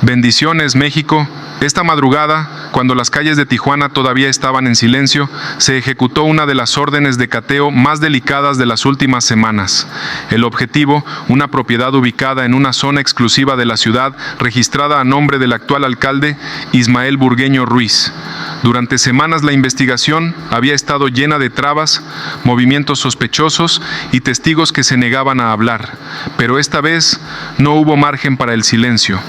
Bendiciones, México. Esta madrugada, cuando las calles de Tijuana todavía estaban en silencio, se ejecutó una de las órdenes de cateo más delicadas de las últimas semanas. El objetivo, una propiedad ubicada en una zona exclusiva de la ciudad, registrada a nombre del actual alcalde, Ismael Burgueño Ruiz. Durante semanas la investigación había estado llena de trabas, movimientos sospechosos y testigos que se negaban a hablar, pero esta vez no hubo margen para el silencio.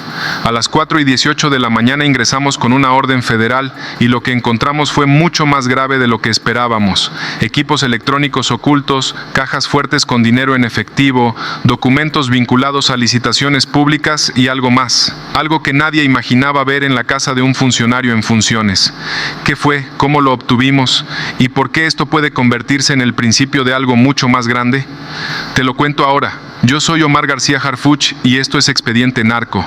A las 4:18 de la mañana ingresamos con una orden federal y lo que encontramos fue mucho más grave de lo que esperábamos. Equipos electrónicos ocultos, cajas fuertes con dinero en efectivo, documentos vinculados a licitaciones públicas y algo más. Algo que nadie imaginaba ver en la casa de un funcionario en funciones. ¿Qué fue? ¿Cómo lo obtuvimos? ¿Y por qué esto puede convertirse en el principio de algo mucho más grande? Te lo cuento ahora. Yo soy Omar García Harfuch y esto es Expediente Narco.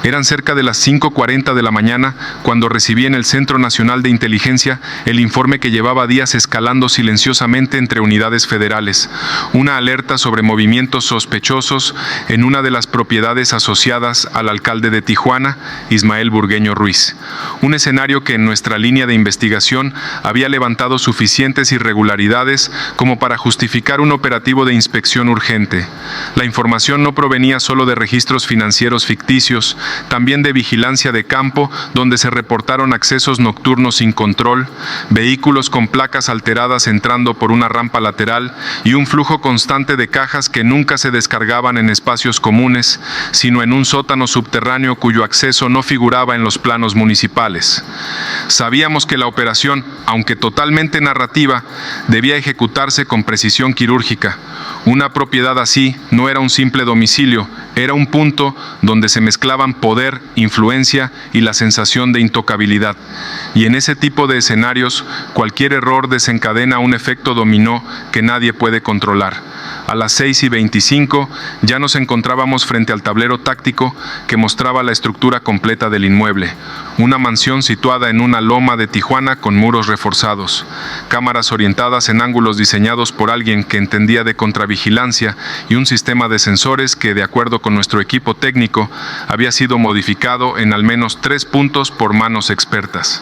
Eran cerca de las 5:40 de la mañana cuando recibí en el Centro Nacional de Inteligencia el informe que llevaba días escalando silenciosamente entre unidades federales. Una alerta sobre movimientos sospechosos en una de las propiedades asociadas al alcalde de Tijuana, Ismael Burgueño Ruiz. Un escenario que en nuestra línea de investigación había levantado suficientes irregularidades como para justificar un operativo de inspección urgente. La información no provenía solo de registros financieros ficticios, también de vigilancia de campo, donde se reportaron accesos nocturnos sin control, vehículos con placas alteradas entrando por una rampa lateral y un flujo constante de cajas que nunca se descargaban en espacios comunes, sino en un sótano subterráneo cuyo acceso no figuraba en los planos municipales. Sabíamos que la operación, aunque totalmente narrativa, debía ejecutarse con precisión quirúrgica. Una propiedad así no era un simple domicilio, era un punto donde se mezclaban poder, influencia y la sensación de intocabilidad. Y en ese tipo de escenarios, cualquier error desencadena un efecto dominó que nadie puede controlar. A las 6:25 ya nos encontrábamos frente al tablero táctico que mostraba la estructura completa del inmueble. Una mansión situada en una loma de Tijuana con muros reforzados, cámaras orientadas en ángulos diseñados por alguien que entendía de contravigilancia y un sistema de sensores que, de acuerdo con nuestro equipo técnico, había sido modificado en al menos 3 puntos por manos expertas.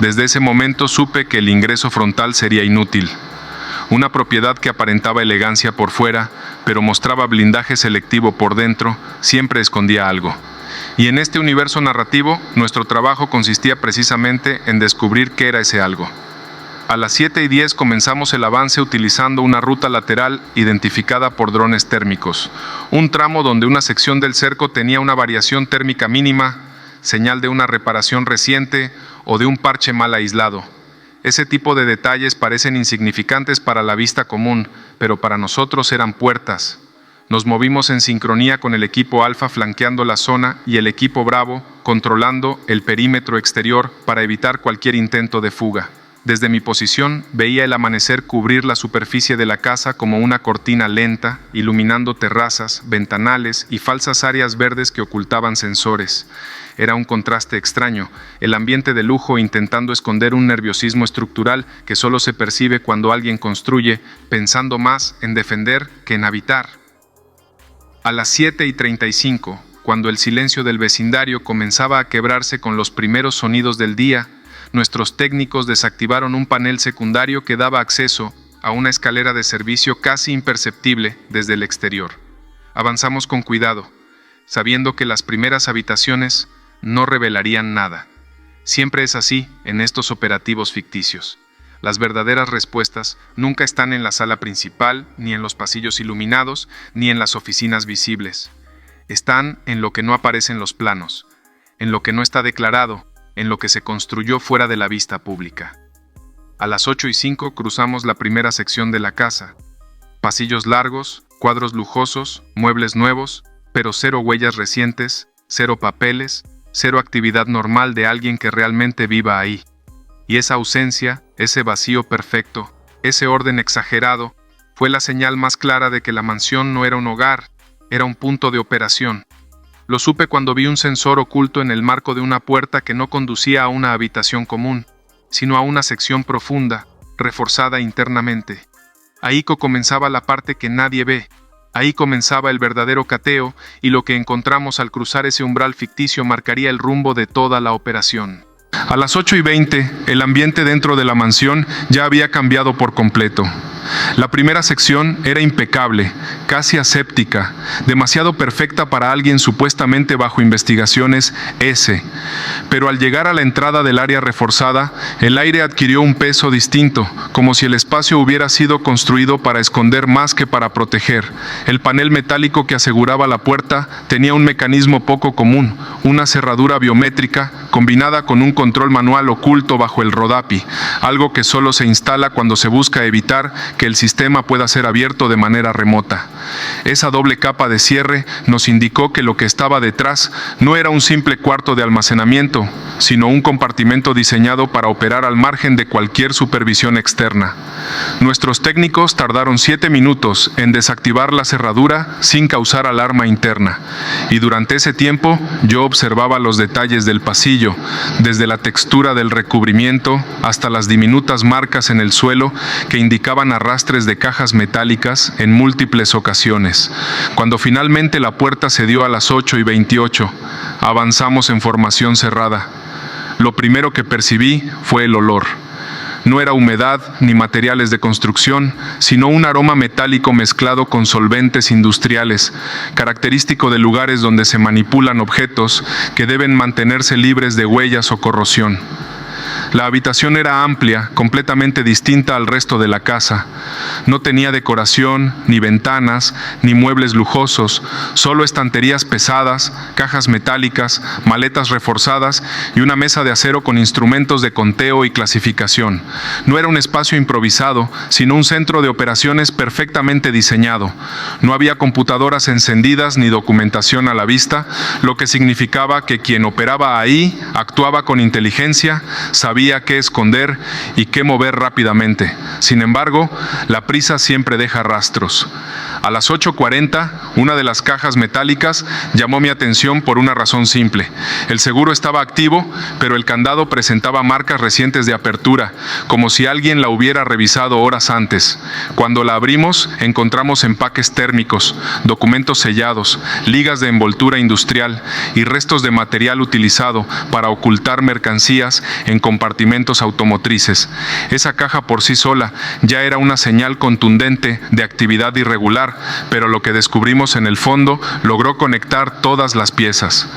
Desde ese momento supe que el ingreso frontal sería inútil. Una propiedad que aparentaba elegancia por fuera, pero mostraba blindaje selectivo por dentro, siempre escondía algo. Y en este universo narrativo, nuestro trabajo consistía precisamente en descubrir qué era ese algo. A las 7:10 comenzamos el avance utilizando una ruta lateral identificada por drones térmicos. Un tramo donde una sección del cerco tenía una variación térmica mínima, señal de una reparación reciente o de un parche mal aislado. Ese tipo de detalles parecen insignificantes para la vista común, pero para nosotros eran puertas. Nos movimos en sincronía con el equipo Alfa flanqueando la zona y el equipo Bravo controlando el perímetro exterior para evitar cualquier intento de fuga. Desde mi posición veía el amanecer cubrir la superficie de la casa como una cortina lenta, iluminando terrazas, ventanales y falsas áreas verdes que ocultaban sensores. Era un contraste extraño, el ambiente de lujo intentando esconder un nerviosismo estructural que solo se percibe cuando alguien construye, pensando más en defender que en habitar. A las 7:35, cuando el silencio del vecindario comenzaba a quebrarse con los primeros sonidos del día, nuestros técnicos desactivaron un panel secundario que daba acceso a una escalera de servicio casi imperceptible desde el exterior. Avanzamos con cuidado, sabiendo que las primeras habitaciones no revelarían nada. Siempre es así en estos operativos ficticios. Las verdaderas respuestas nunca están en la sala principal, ni en los pasillos iluminados, ni en las oficinas visibles. Están en lo que no aparece en los planos, en lo que no está declarado, en lo que se construyó fuera de la vista pública. A las 8:05 cruzamos la primera sección de la casa. Pasillos largos, cuadros lujosos, muebles nuevos, pero cero huellas recientes, cero papeles, cero actividad normal de alguien que realmente viva ahí. Y esa ausencia, ese vacío perfecto, ese orden exagerado, fue la señal más clara de que la mansión no era un hogar, era un punto de operación. Lo supe cuando vi un sensor oculto en el marco de una puerta que no conducía a una habitación común, sino a una sección profunda, reforzada internamente. Ahí comenzaba la parte que nadie ve. Ahí comenzaba el verdadero cateo, y lo que encontramos al cruzar ese umbral ficticio marcaría el rumbo de toda la operación. A las 8:20, el ambiente dentro de la mansión ya había cambiado por completo. La primera sección era impecable, casi aséptica, demasiado perfecta para alguien supuestamente bajo investigaciones S. Pero al llegar a la entrada del área reforzada, el aire adquirió un peso distinto, como si el espacio hubiera sido construido para esconder más que para proteger. El panel metálico que aseguraba la puerta tenía un mecanismo poco común, una cerradura biométrica combinada con un control manual oculto bajo el rodapi, algo que solo se instala cuando se busca evitar que el sistema pueda ser abierto de manera remota. Esa doble capa de cierre nos indicó que lo que estaba detrás no era un simple cuarto de almacenamiento, sino un compartimento diseñado para operar al margen de cualquier supervisión externa. Nuestros técnicos tardaron 7 minutos en desactivar la cerradura sin causar alarma interna, y durante ese tiempo yo observaba los detalles del pasillo, desde la textura del recubrimiento hasta las diminutas marcas en el suelo que indicaban arrastres de cajas metálicas en múltiples ocasiones. Cuando finalmente la puerta se dio a las 8:28, avanzamos en formación cerrada. Lo primero que percibí fue el olor. No era humedad ni materiales de construcción, sino un aroma metálico mezclado con solventes industriales, característico de lugares donde se manipulan objetos que deben mantenerse libres de huellas o corrosión. La habitación era amplia, completamente distinta al resto de la casa. No tenía decoración, ni ventanas, ni muebles lujosos, solo estanterías pesadas, cajas metálicas, maletas reforzadas y una mesa de acero con instrumentos de conteo y clasificación. No era un espacio improvisado, sino un centro de operaciones perfectamente diseñado. No había computadoras encendidas ni documentación a la vista, lo que significaba que quien operaba ahí actuaba con inteligencia, sabía qué esconder y qué mover rápidamente. Sin embargo, la prisa siempre deja rastros. A las 8:40, una de las cajas metálicas llamó mi atención por una razón simple. El seguro estaba activo, pero el candado presentaba marcas recientes de apertura, como si alguien la hubiera revisado horas antes. Cuando la abrimos, encontramos empaques térmicos, documentos sellados, ligas de envoltura industrial y restos de material utilizado para ocultar mercancías en compartimentos automotrices. Esa caja por sí sola ya era una señal contundente de actividad irregular, pero lo que descubrimos en el fondo logró conectar todas las piezas.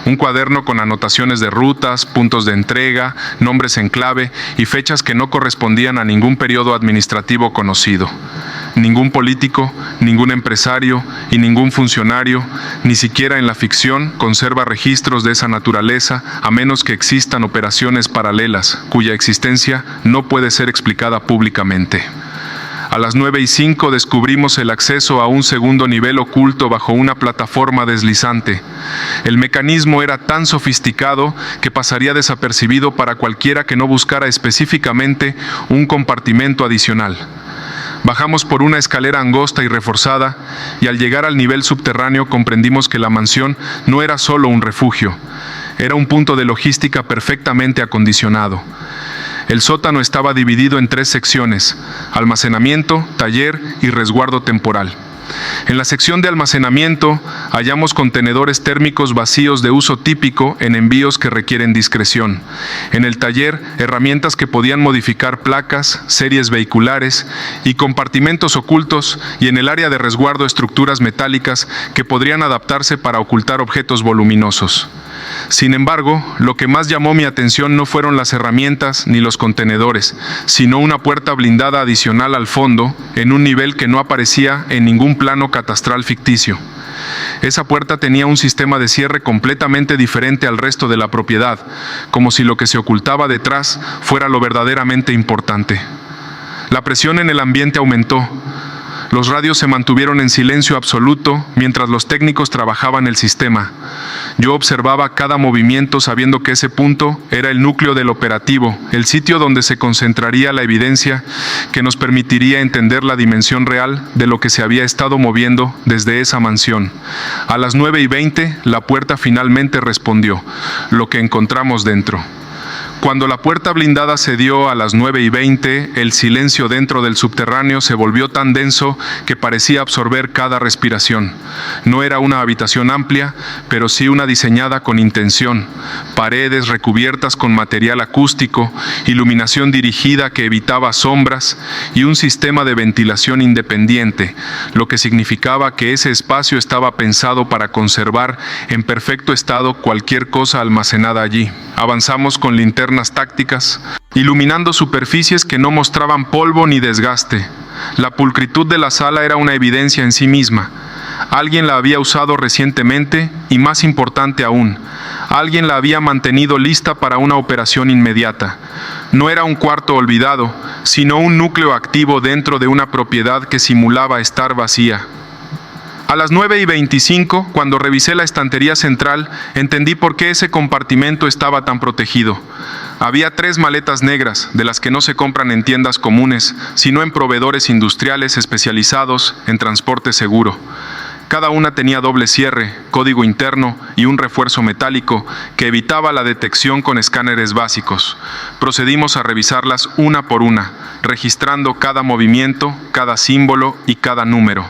Un cuaderno con anotaciones de rutas, puntos de entrega, nombres en clave y fechas que no correspondían a ningún periodo administrativo conocido. Ningún político, ningún empresario y ningún funcionario, ni siquiera en la ficción, conserva registros de esa naturaleza, a menos que existan operaciones paralelas, cuya existencia no puede ser explicada públicamente. A las 9:05 descubrimos el acceso a un segundo nivel oculto bajo una plataforma deslizante. El mecanismo era tan sofisticado que pasaría desapercibido para cualquiera que no buscara específicamente un compartimento adicional. Bajamos por una escalera angosta y reforzada, y al llegar al nivel subterráneo comprendimos que la mansión no era solo un refugio, era un punto de logística perfectamente acondicionado. El sótano estaba dividido en 3 secciones: almacenamiento, taller y resguardo temporal. En la sección de almacenamiento hallamos contenedores térmicos vacíos de uso típico en envíos que requieren discreción. En el taller, herramientas que podían modificar placas, series vehiculares y compartimentos ocultos, y en el área de resguardo estructuras metálicas que podrían adaptarse para ocultar objetos voluminosos. Sin embargo, lo que más llamó mi atención no fueron las herramientas ni los contenedores, sino una puerta blindada adicional al fondo, en un nivel que no aparecía en ningún plano catastral ficticio. Esa puerta tenía un sistema de cierre completamente diferente al resto de la propiedad, como si lo que se ocultaba detrás fuera lo verdaderamente importante. La presión en el ambiente aumentó. Los radios se mantuvieron en silencio absoluto mientras los técnicos trabajaban el sistema. Yo observaba cada movimiento sabiendo que ese punto era el núcleo del operativo, el sitio donde se concentraría la evidencia que nos permitiría entender la dimensión real de lo que se había estado moviendo desde esa mansión. A las 9:20, la puerta finalmente respondió: lo que encontramos dentro. Cuando la puerta blindada cedió a las 9:20, el silencio dentro del subterráneo se volvió tan denso que parecía absorber cada respiración. No era una habitación amplia, pero sí una diseñada con intención. Paredes recubiertas con material acústico, iluminación dirigida que evitaba sombras y un sistema de ventilación independiente, lo que significaba que ese espacio estaba pensado para conservar en perfecto estado cualquier cosa almacenada allí. Avanzamos con linternas tácticas, iluminando superficies que no mostraban polvo ni desgaste. La pulcritud de la sala era una evidencia en sí misma. Alguien la había usado recientemente y, más importante aún, alguien la había mantenido lista para una operación inmediata. No era un cuarto olvidado, sino un núcleo activo dentro de una propiedad que simulaba estar vacía. A las 9:25, cuando revisé la estantería central, entendí por qué ese compartimento estaba tan protegido. Había 3 maletas negras, de las que no se compran en tiendas comunes, sino en proveedores industriales especializados en transporte seguro. Cada una tenía doble cierre, código interno y un refuerzo metálico que evitaba la detección con escáneres básicos. Procedimos a revisarlas una por una, registrando cada movimiento, cada símbolo y cada número.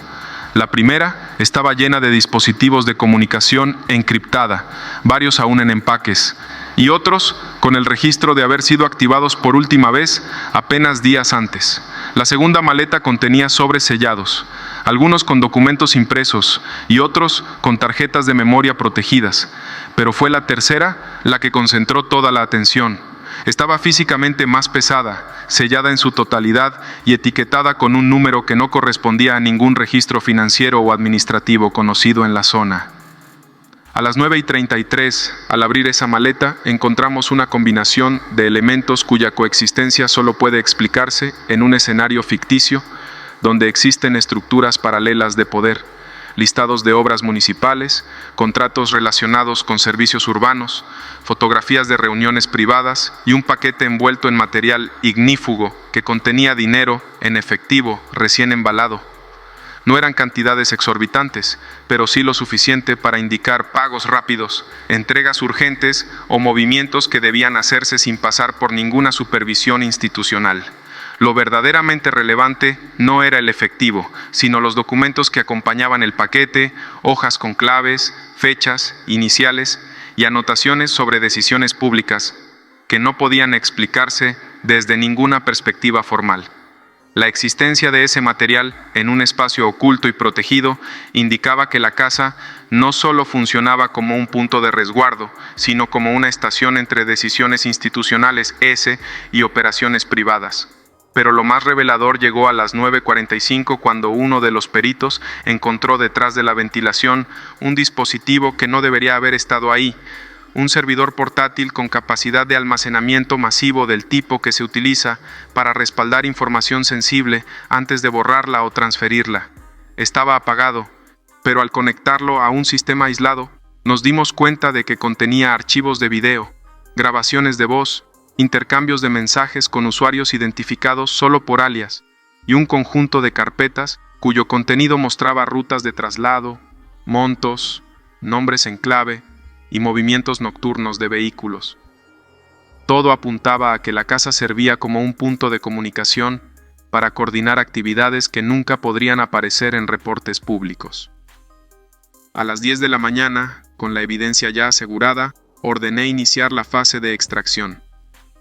La primera estaba llena de dispositivos de comunicación encriptada, varios aún en empaques, y otros con el registro de haber sido activados por última vez apenas días antes. La segunda maleta contenía sobres sellados, algunos con documentos impresos y otros con tarjetas de memoria protegidas, pero fue la tercera la que concentró toda la atención. Estaba físicamente más pesada, sellada en su totalidad y etiquetada con un número que no correspondía a ningún registro financiero o administrativo conocido en la zona. A las 9:33, al abrir esa maleta, encontramos una combinación de elementos cuya coexistencia solo puede explicarse en un escenario ficticio, donde existen estructuras paralelas de poder, listados de obras municipales, contratos relacionados con servicios urbanos, fotografías de reuniones privadas y un paquete envuelto en material ignífugo que contenía dinero en efectivo recién embalado. No eran cantidades exorbitantes, pero sí lo suficiente para indicar pagos rápidos, entregas urgentes o movimientos que debían hacerse sin pasar por ninguna supervisión institucional. Lo verdaderamente relevante no era el efectivo, sino los documentos que acompañaban el paquete, hojas con claves, fechas, iniciales y anotaciones sobre decisiones públicas que no podían explicarse desde ninguna perspectiva formal. La existencia de ese material en un espacio oculto y protegido indicaba que la casa no solo funcionaba como un punto de resguardo, sino como una estación entre decisiones institucionales y operaciones privadas. Pero lo más revelador llegó a las 9:45 cuando uno de los peritos encontró detrás de la ventilación un dispositivo que no debería haber estado ahí, un servidor portátil con capacidad de almacenamiento masivo del tipo que se utiliza para respaldar información sensible antes de borrarla o transferirla. Estaba apagado, pero al conectarlo a un sistema aislado, nos dimos cuenta de que contenía archivos de video, grabaciones de voz, intercambios de mensajes con usuarios identificados solo por alias, y un conjunto de carpetas cuyo contenido mostraba rutas de traslado, montos, nombres en clave y movimientos nocturnos de vehículos. Todo apuntaba a que la casa servía como un punto de comunicación para coordinar actividades que nunca podrían aparecer en reportes públicos. A las 10 de la mañana, con la evidencia ya asegurada, ordené iniciar la fase de extracción.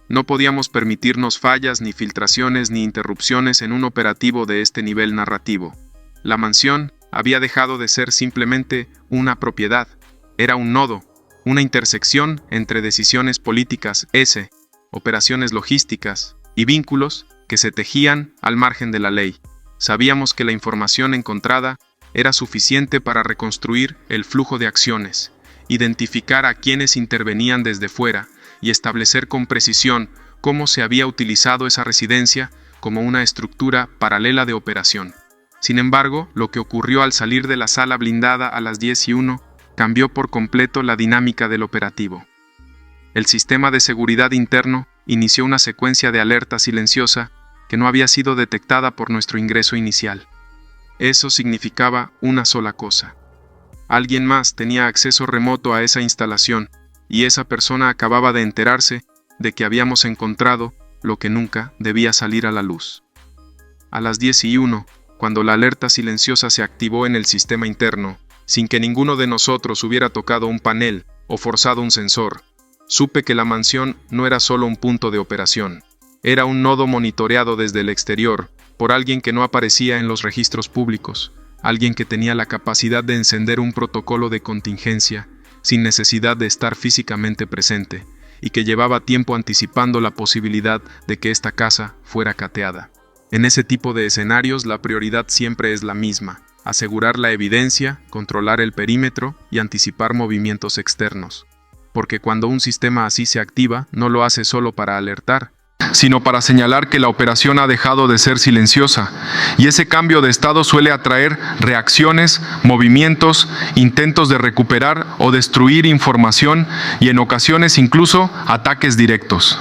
No podíamos permitirnos fallas, ni filtraciones, ni interrupciones en un operativo de este nivel narrativo. La mansión había dejado de ser simplemente una propiedad, era un nodo, una intersección entre decisiones políticas, operaciones logísticas y vínculos que se tejían al margen de la ley. Sabíamos que la información encontrada era suficiente para reconstruir el flujo de acciones, identificar a quienes intervenían desde fuera y establecer con precisión cómo se había utilizado esa residencia como una estructura paralela de operación. Sin embargo, lo que ocurrió al salir de la sala blindada a las 10:01 cambió por completo la dinámica del operativo. El sistema de seguridad interno inició una secuencia de alerta silenciosa que no había sido detectada por nuestro ingreso inicial. Eso significaba una sola cosa. Alguien más tenía acceso remoto a esa instalación, y esa persona acababa de enterarse de que habíamos encontrado lo que nunca debía salir a la luz. A las 10:01, cuando la alerta silenciosa se activó en el sistema interno, sin que ninguno de nosotros hubiera tocado un panel o forzado un sensor, supe que la mansión no era solo un punto de operación. Era un nodo monitoreado desde el exterior por alguien que no aparecía en los registros públicos, alguien que tenía la capacidad de encender un protocolo de contingencia sin necesidad de estar físicamente presente, y que llevaba tiempo anticipando la posibilidad de que esta casa fuera cateada. En ese tipo de escenarios la prioridad siempre es la misma: asegurar la evidencia, controlar el perímetro y anticipar movimientos externos. Porque cuando un sistema así se activa, no lo hace solo para alertar, sino para señalar que la operación ha dejado de ser silenciosa, y ese cambio de estado suele atraer reacciones, movimientos, intentos de recuperar o destruir información y en ocasiones incluso ataques directos.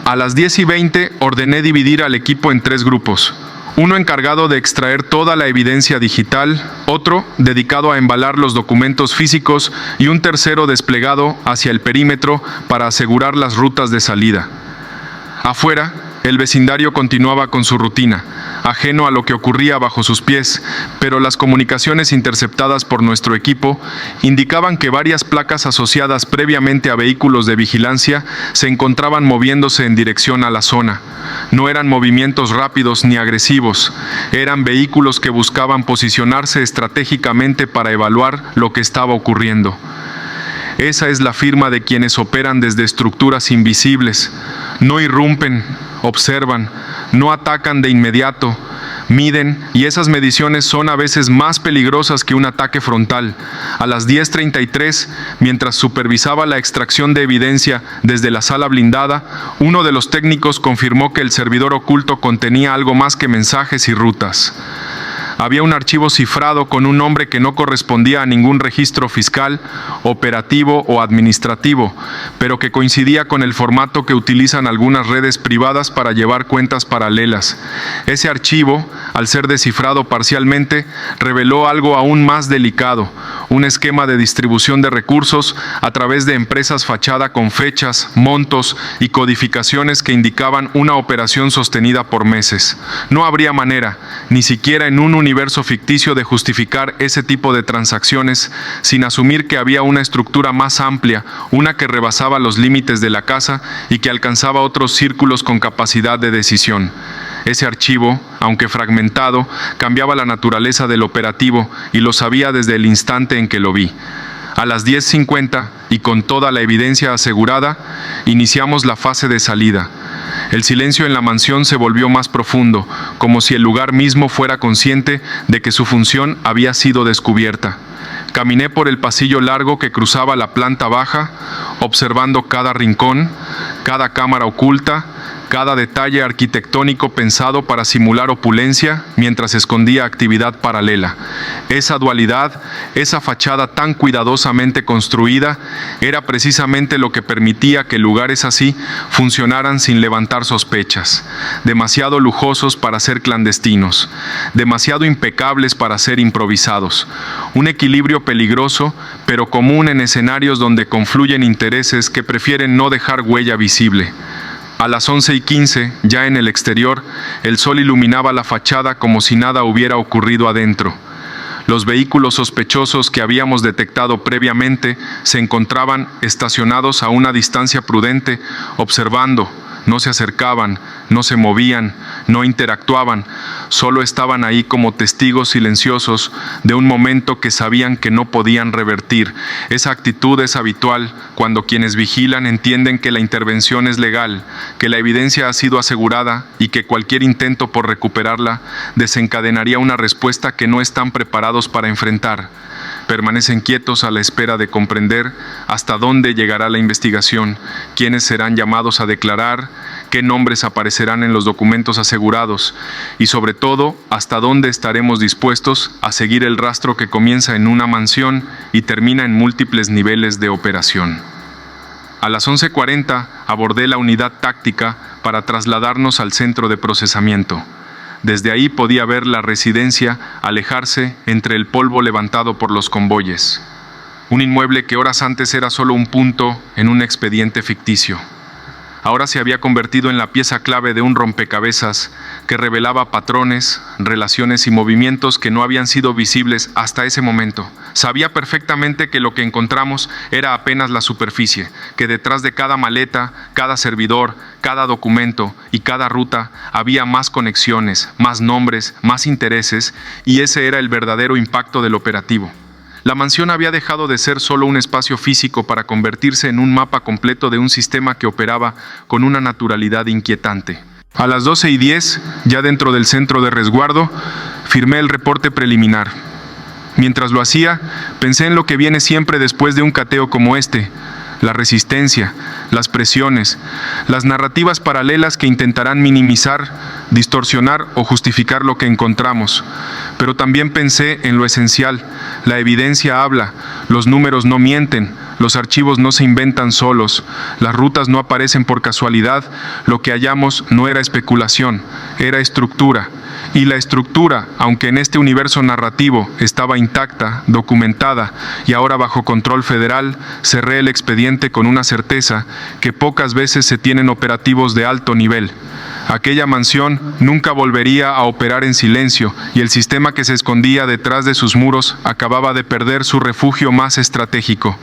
A las 10:20 ordené dividir al equipo en 3 grupos. Uno encargado de extraer toda la evidencia digital, otro dedicado a embalar los documentos físicos y un tercero desplegado hacia el perímetro para asegurar las rutas de salida. Afuera, el vecindario continuaba con su rutina, ajeno a lo que ocurría bajo sus pies, pero las comunicaciones interceptadas por nuestro equipo indicaban que varias placas asociadas previamente a vehículos de vigilancia se encontraban moviéndose en dirección a la zona. No eran movimientos rápidos ni agresivos, eran vehículos que buscaban posicionarse estratégicamente para evaluar lo que estaba ocurriendo. Esa es la firma de quienes operan desde estructuras invisibles. No irrumpen, observan, no atacan de inmediato, miden, y esas mediciones son a veces más peligrosas que un ataque frontal. A las 10:33, mientras supervisaba la extracción de evidencia desde la sala blindada, uno de los técnicos confirmó que el servidor oculto contenía algo más que mensajes y rutas. Había un archivo cifrado con un nombre que no correspondía a ningún registro fiscal, operativo o administrativo, pero que coincidía con el formato que utilizan algunas redes privadas para llevar cuentas paralelas. Ese archivo, al ser descifrado parcialmente, reveló algo aún más delicado: un esquema de distribución de recursos a través de empresas fachada con fechas, montos y codificaciones que indicaban una operación sostenida por meses. No habría manera, ni siquiera en un universo ficticio, de justificar ese tipo de transacciones sin asumir que había una estructura más amplia, una que rebasaba los límites de la casa y que alcanzaba otros círculos con capacidad de decisión. Ese archivo, aunque fragmentado, cambiaba la naturaleza del operativo y lo sabía desde el instante en que lo vi. A las 10:50, y con toda la evidencia asegurada, iniciamos la fase de salida. El silencio en la mansión se volvió más profundo, como si el lugar mismo fuera consciente de que su función había sido descubierta. Caminé por el pasillo largo que cruzaba la planta baja, observando cada rincón, cada cámara oculta, cada detalle arquitectónico pensado para simular opulencia mientras escondía actividad paralela. Esa dualidad, esa fachada tan cuidadosamente construida, era precisamente lo que permitía que lugares así funcionaran sin levantar sospechas. Demasiado lujosos para ser clandestinos, demasiado impecables para ser improvisados. Un equilibrio peligroso, pero común en escenarios donde confluyen intereses que prefieren no dejar huella visible. A las 11:15, ya en el exterior, el sol iluminaba la fachada como si nada hubiera ocurrido adentro. Los vehículos sospechosos que habíamos detectado previamente se encontraban estacionados a una distancia prudente, observando. No se acercaban, no se movían, no interactuaban, solo estaban ahí como testigos silenciosos de un momento que sabían que no podían revertir. Esa actitud es habitual cuando quienes vigilan entienden que la intervención es legal, que la evidencia ha sido asegurada y que cualquier intento por recuperarla desencadenaría una respuesta que no están preparados para enfrentar. Permanecen quietos a la espera de comprender hasta dónde llegará la investigación, quiénes serán llamados a declarar, qué nombres aparecerán en los documentos asegurados y, sobre todo, hasta dónde estaremos dispuestos a seguir el rastro que comienza en una mansión y termina en múltiples niveles de operación. A las 11:40 abordé la unidad táctica para trasladarnos al centro de procesamiento. Desde ahí podía ver la residencia alejarse entre el polvo levantado por los convoyes. Un inmueble que horas antes era solo un punto en un expediente ficticio. Ahora se había convertido en la pieza clave de un rompecabezas que revelaba patrones, relaciones y movimientos que no habían sido visibles hasta ese momento. Sabía perfectamente que lo que encontramos era apenas la superficie, que detrás de cada maleta, cada servidor, cada documento y cada ruta había más conexiones, más nombres, más intereses, y ese era el verdadero impacto del operativo. La mansión había dejado de ser solo un espacio físico para convertirse en un mapa completo de un sistema que operaba con una naturalidad inquietante. A las 12:10, ya dentro del centro de resguardo, firmé el reporte preliminar. Mientras lo hacía, pensé en lo que viene siempre después de un cateo como este: la resistencia, las presiones, las narrativas paralelas que intentarán minimizar, distorsionar o justificar lo que encontramos. Pero también pensé en lo esencial: la evidencia habla, los números no mienten, los archivos no se inventan solos, las rutas no aparecen por casualidad, lo que hallamos no era especulación, era estructura. Y la estructura, aunque en este universo narrativo estaba intacta, documentada y ahora bajo control federal, cerré el expediente con una certeza que pocas veces se tienen operativos de alto nivel. Aquella mansión nunca volvería a operar en silencio y el sistema que se escondía detrás de sus muros acababa de perder su refugio más estratégico.